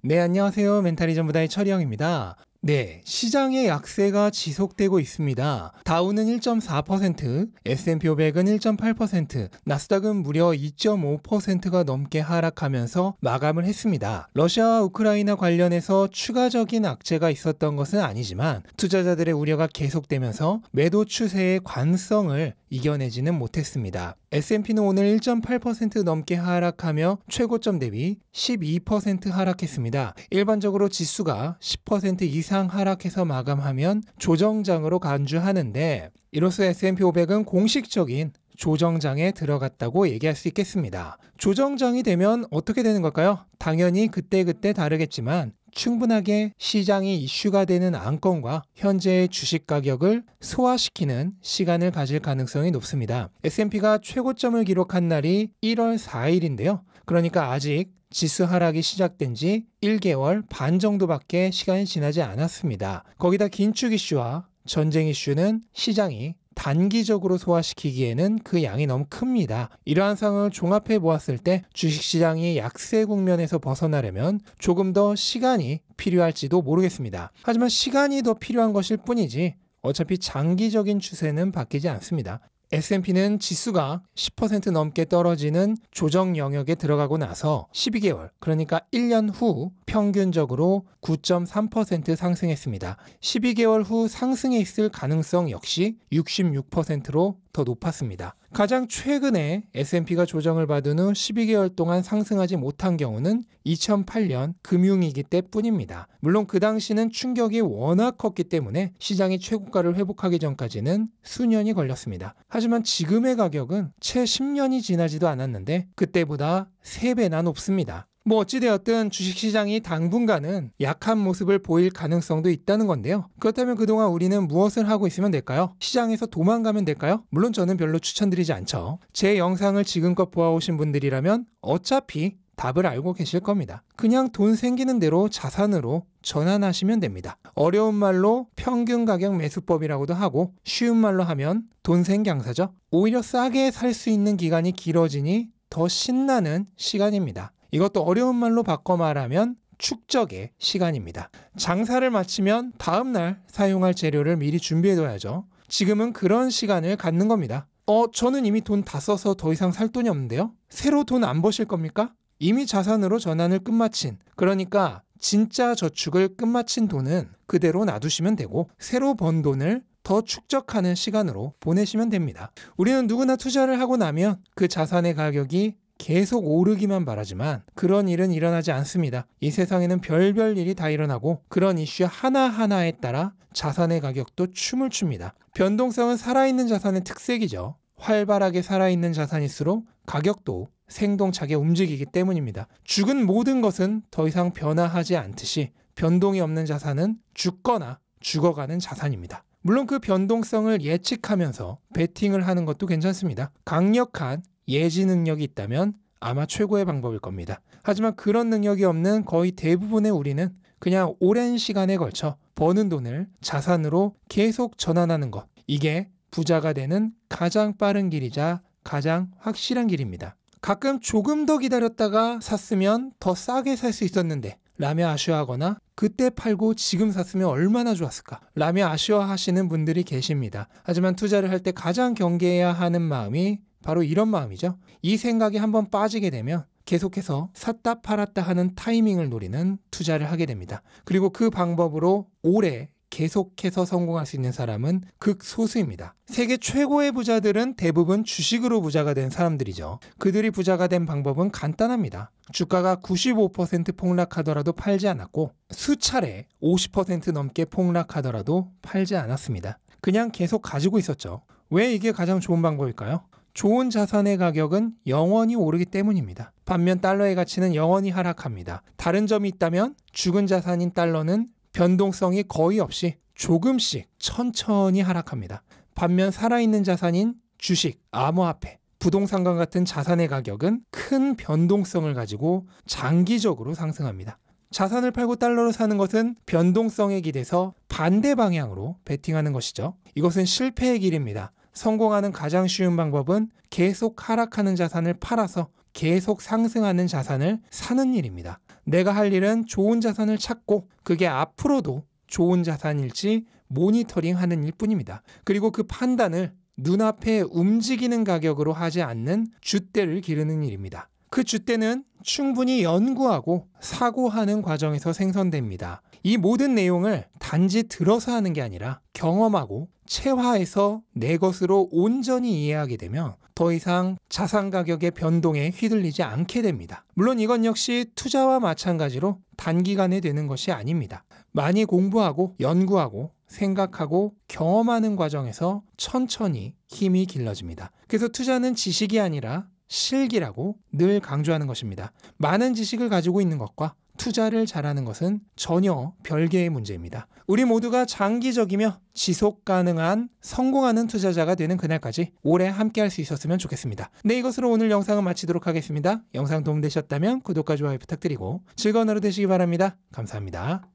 네, 안녕하세요. 멘탈리전부다의 철이형입니다. 네, 시장의 약세가 지속되고 있습니다. 다우는 1.4%, S&P 500은 1.8%, 나스닥은 무려 2.5%가 넘게 하락하면서 마감을 했습니다. 러시아와 우크라이나 관련해서 추가적인 악재가 있었던 것은 아니지만 투자자들의 우려가 계속되면서 매도 추세의 관성을 이겨내지는 못했습니다. S&P는 오늘 1.8% 넘게 하락하며 최고점 대비 12% 하락했습니다. 일반적으로 지수가 10% 이상 하락해서 마감하면 조정장으로 간주하는데 이로써 S&P 500은 공식적인 조정장에 들어갔다고 얘기할 수 있겠습니다. 조정장이 되면 어떻게 되는 걸까요? 당연히 그때그때 다르겠지만 충분하게 시장이 이슈가 되는 안건과 현재의 주식 가격을 소화시키는 시간을 가질 가능성이 높습니다. S&P가 최고점을 기록한 날이 1월 4일인데요. 그러니까 아직 지수 하락이 시작된 지 1개월 반 정도밖에 시간이 지나지 않았습니다. 거기다 긴축 이슈와 전쟁 이슈는 시장이 단기적으로 소화시키기에는 그 양이 너무 큽니다. 이러한 상황을 종합해 보았을 때 주식시장이 약세 국면에서 벗어나려면 조금 더 시간이 필요할지도 모르겠습니다. 하지만 시간이 더 필요한 것일 뿐이지 어차피 장기적인 추세는 바뀌지 않습니다. S&P는 지수가 10% 넘게 떨어지는 조정 영역에 들어가고 나서 12개월, 그러니까 1년 후 평균적으로 9.3% 상승했습니다. 12개월 후 상승해 있을 가능성 역시 66%로 더 높았습니다. 가장 최근에 S&P가 조정을 받은 후 12개월 동안 상승하지 못한 경우는 2008년 금융위기 때뿐입니다. 물론 그 당시는 충격이 워낙 컸기 때문에 시장이 최고가를 회복하기 전까지는 수년이 걸렸습니다. 하지만 지금의 가격은 채 10년이 지나지도 않았는데 그때보다 3배나 높습니다. 어찌되었든 주식시장이 당분간은 약한 모습을 보일 가능성도 있다는 건데요. 그렇다면 그동안 우리는 무엇을 하고 있으면 될까요? 시장에서 도망가면 될까요? 물론 저는 별로 추천드리지 않죠. 제 영상을 지금껏 보아오신 분들이라면 어차피 답을 알고 계실 겁니다. 그냥 돈 생기는 대로 자산으로 전환하시면 됩니다. 어려운 말로 평균 가격 매수법이라고도 하고 쉬운 말로 하면 돈생강사죠. 오히려 싸게 살 수 있는 기간이 길어지니 더 신나는 시간입니다. 이것도 어려운 말로 바꿔 말하면 축적의 시간입니다. 장사를 마치면 다음날 사용할 재료를 미리 준비해둬야죠. 지금은 그런 시간을 갖는 겁니다. 저는 이미 돈 다 써서 더 이상 살 돈이 없는데요? 새로 돈 안 버실 겁니까? 이미 자산으로 전환을 끝마친, 그러니까 진짜 저축을 끝마친 돈은 그대로 놔두시면 되고 새로 번 돈을 더 축적하는 시간으로 보내시면 됩니다. 우리는 누구나 투자를 하고 나면 그 자산의 가격이 계속 오르기만 바라지만 그런 일은 일어나지 않습니다. 이 세상에는 별별 일이 다 일어나고 그런 이슈 하나하나에 따라 자산의 가격도 춤을 춥니다. 변동성은 살아있는 자산의 특색이죠. 활발하게 살아있는 자산일수록 가격도 생동차게 움직이기 때문입니다. 죽은 모든 것은 더 이상 변화하지 않듯이 변동이 없는 자산은 죽거나 죽어가는 자산입니다. 물론 그 변동성을 예측하면서 베팅을 하는 것도 괜찮습니다. 강력한 예지 능력이 있다면 아마 최고의 방법일 겁니다. 하지만 그런 능력이 없는 거의 대부분의 우리는 그냥 오랜 시간에 걸쳐 버는 돈을 자산으로 계속 전환하는 것, 이게 부자가 되는 가장 빠른 길이자 가장 확실한 길입니다. 가끔 조금 더 기다렸다가 샀으면 더 싸게 살 수 있었는데 라며 아쉬워하거나 그때 팔고 지금 샀으면 얼마나 좋았을까 라며 아쉬워하시는 분들이 계십니다. 하지만 투자를 할 때 가장 경계해야 하는 마음이 바로 이런 마음이죠. 이 생각에 한번 빠지게 되면 계속해서 샀다 팔았다 하는 타이밍을 노리는 투자를 하게 됩니다. 그리고 그 방법으로 오래 계속해서 성공할 수 있는 사람은 극소수입니다. 세계 최고의 부자들은 대부분 주식으로 부자가 된 사람들이죠. 그들이 부자가 된 방법은 간단합니다. 주가가 95% 폭락하더라도 팔지 않았고 수차례 50% 넘게 폭락하더라도 팔지 않았습니다. 그냥 계속 가지고 있었죠. 왜 이게 가장 좋은 방법일까요? 좋은 자산의 가격은 영원히 오르기 때문입니다. 반면 달러의 가치는 영원히 하락합니다. 다른 점이 있다면 죽은 자산인 달러는 변동성이 거의 없이 조금씩 천천히 하락합니다. 반면 살아있는 자산인 주식, 암호화폐, 부동산과 같은 자산의 가격은 큰 변동성을 가지고 장기적으로 상승합니다. 자산을 팔고 달러로 사는 것은 변동성에 기대서 반대 방향으로 베팅하는 것이죠. 이것은 실패의 길입니다. 성공하는 가장 쉬운 방법은 계속 하락하는 자산을 팔아서 계속 상승하는 자산을 사는 일입니다. 내가 할 일은 좋은 자산을 찾고 그게 앞으로도 좋은 자산일지 모니터링하는 일뿐입니다. 그리고 그 판단을 눈앞에 움직이는 가격으로 하지 않는 줏대를 기르는 일입니다. 그 줏대는 충분히 연구하고 사고하는 과정에서 생성됩니다. 이 모든 내용을 단지 들어서 하는 게 아니라 경험하고 체화해서 내 것으로 온전히 이해하게 되면 더 이상 자산 가격의 변동에 휘둘리지 않게 됩니다. 물론 이건 역시 투자와 마찬가지로 단기간에 되는 것이 아닙니다. 많이 공부하고 연구하고 생각하고 경험하는 과정에서 천천히 힘이 길러집니다. 그래서 투자는 지식이 아니라 실기라고 늘 강조하는 것입니다. 많은 지식을 가지고 있는 것과 투자를 잘하는 것은 전혀 별개의 문제입니다. 우리 모두가 장기적이며 지속 가능한 성공하는 투자자가 되는 그날까지 오래 함께 할 수 있었으면 좋겠습니다. 네, 이것으로 오늘 영상은 마치도록 하겠습니다. 영상 도움되셨다면 구독과 좋아요 부탁드리고 즐거운 하루 되시기 바랍니다. 감사합니다.